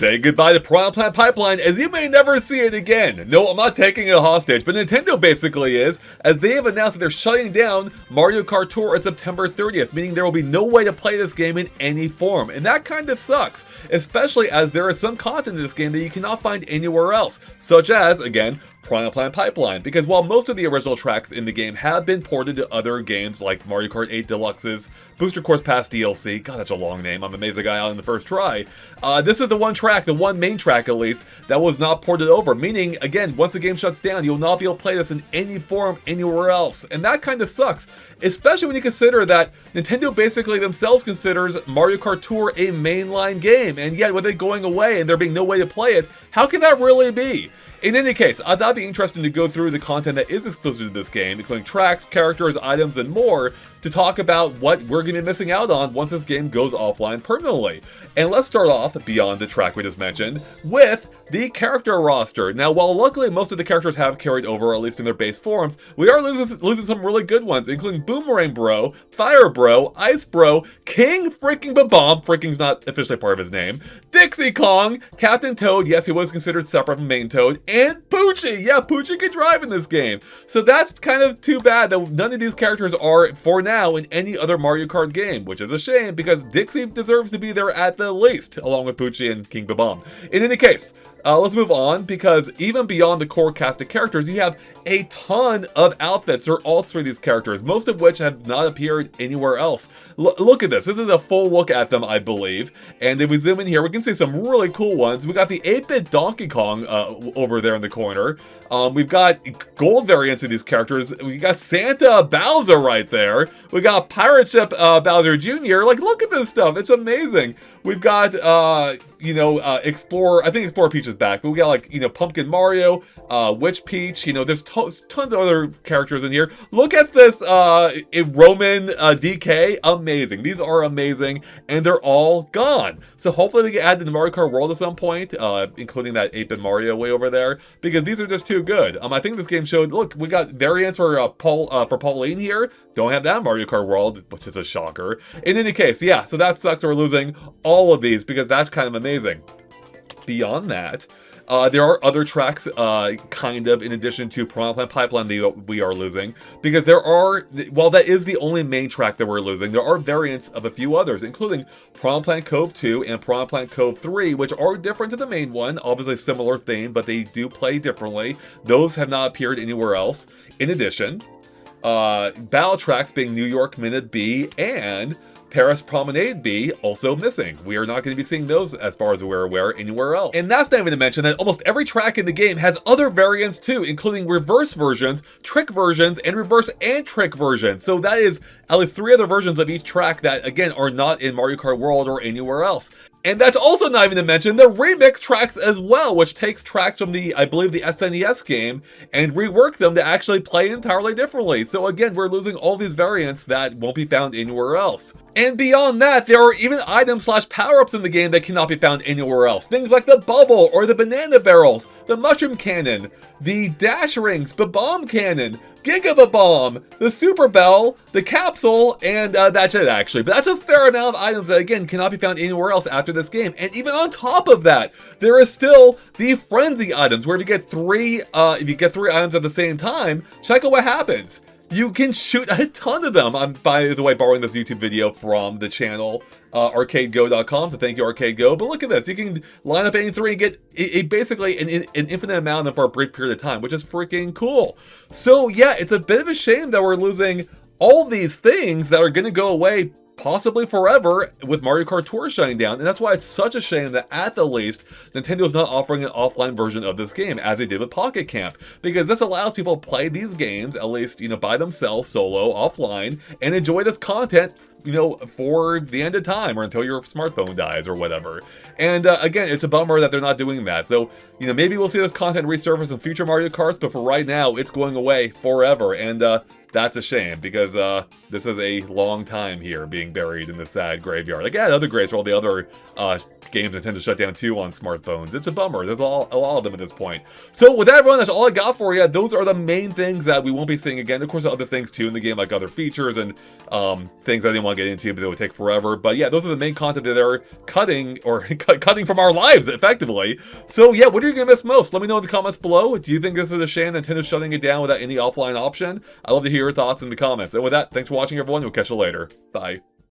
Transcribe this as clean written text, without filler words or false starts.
Say goodbye to Piranha Pipeline, as you may never see it again. No, I'm not taking it hostage, but Nintendo basically is, as they have announced that they're shutting down Mario Kart Tour on September 30th, meaning there will be no way to play this game in any form. And that kind of sucks, especially as there is some content in this game that you cannot find anywhere else, such as, again, Piranha Pipeline, because while most of the original tracks in the game have been ported to other games like Mario Kart 8 Deluxe's Booster Course Pass DLC, god that's a long name, I'm amazed I got out in the first try, this is the one track, the one main track at least, that was not ported over, meaning, again, once the game shuts down, you'll not be able to play this in any form anywhere else, and that kind of sucks, especially when you consider that Nintendo basically themselves considers Mario Kart Tour a mainline game, and yet with it going away and there being no way to play it, how can that really be? In any case, I thought it'd be interesting to go through the content that is exclusive to this game, including tracks, characters, items, and more, to talk about what we're going to be missing out on once this game goes offline permanently. And let's start off, beyond the track we just mentioned, with the character roster. Now, while luckily most of the characters have carried over, at least in their base forms, we are losing some really good ones, including Boomerang Bro, Fire Bro, Ice Bro, King freaking Babomb, freaking's not officially part of his name, Dixie Kong, Captain Toad, yes, he was considered separate from Main Toad, and Poochie! Yeah, Poochie can drive in this game. So that's kind of too bad that none of these characters are, for now, in any other Mario Kart game, which is a shame because Dixie deserves to be there at the least, along with Poochie and King Babomb. In any case, let's move on, because even beyond the core cast of characters, you have a ton of outfits or alts for these characters, most of which have not appeared anywhere else. Look at this. This is a full look at them, I believe. And if we zoom in here, we can see some really cool ones. We got the 8-bit Donkey Kong over there in the corner. We've got gold variants of these characters. We got Santa Bowser right there. We got Pirate Ship Bowser Jr. Like, look at this stuff. It's amazing. We've got, Explorer, I think Explorer Peach is back, but we got, like, Pumpkin Mario, Witch Peach, there's tons of other characters in here. Look at this, Roman DK, amazing. These are amazing, and they're all gone. So hopefully they get added to the Mario Kart World at some point, including that 8-bit Mario way over there, because these are just too good. I think this game showed, look, we got variants for Pauline here. Don't have that in Mario Kart World, which is a shocker. In any case, yeah, so that sucks. We're losing all of these because that's kind of amazing. Beyond that, there are other tracks, kind of, in addition to Piranha Pipeline that we are losing, because there are, while that is the only main track that we're losing, there are variants of a few others, including Piranha Cove 2 and Piranha Cove 3, which are different to the main one, obviously similar theme, but they do play differently. Those have not appeared anywhere else. In addition, battle tracks being New York Minute B and Paris Promenade B also missing. We are not going to be seeing those, as far as we're aware, anywhere else. And that's not even to mention that almost every track in the game has other variants too, including reverse versions, trick versions, and reverse and trick versions. So that is at least 3 other versions of each track that, again, are not in Mario Kart World or anywhere else. And that's also not even to mention the remix tracks as well, which takes tracks from I believe the SNES game, and rework them to actually play entirely differently. So again, we're losing all these variants that won't be found anywhere else. And beyond that, there are even items / power-ups in the game that cannot be found anywhere else. Things like the bubble, or the banana barrels, the mushroom cannon, the dash rings, the bomb cannon, Giga Bomb, the Super Bell, the capsule, and that's it actually. But that's a fair amount of items that, again, cannot be found anywhere else after this game. And even on top of that, there is still the frenzy items, where if you get 3 items at the same time, check out what happens. You can shoot a ton of them. I'm, by the way, borrowing this YouTube video from the channel, arcadego.com, so thank you, ArcadeGo. But look at this. You can line up any 3 and get basically an infinite amount of them for a brief period of time, which is freaking cool. So, yeah, it's a bit of a shame that we're losing all these things that are going to go away possibly forever with Mario Kart Tour shutting down, and that's why it's such a shame that at the least Nintendo's not offering an offline version of this game as they did with Pocket Camp, because this allows people to play these games at least, by themselves, solo, offline, and enjoy this content, for the end of time or until your smartphone dies or whatever. And again, it's a bummer that they're not doing that. So, maybe we'll see this content resurface in future Mario Karts, but for right now, it's going away forever. And that's a shame, because this is a long time here being buried in the sad graveyard. Like, yeah, other graves for all the other games Nintendo shut down too on smartphones. It's a bummer. There's a lot of them at this point. So with that, everyone, that's all I got for you. Those are the main things that we won't be seeing again. Of course, there are other things too in the game, like other features and things I didn't want to get into, but it would take forever. But yeah, those are the main content that they're cutting, or cutting from our lives, effectively. So yeah, what are you going to miss most? Let me know in the comments below. Do you think this is a shame Nintendo's shutting it down without any offline option? I'd love to hear your thoughts in the comments. And with that, thanks for watching, everyone. We'll catch you later. Bye.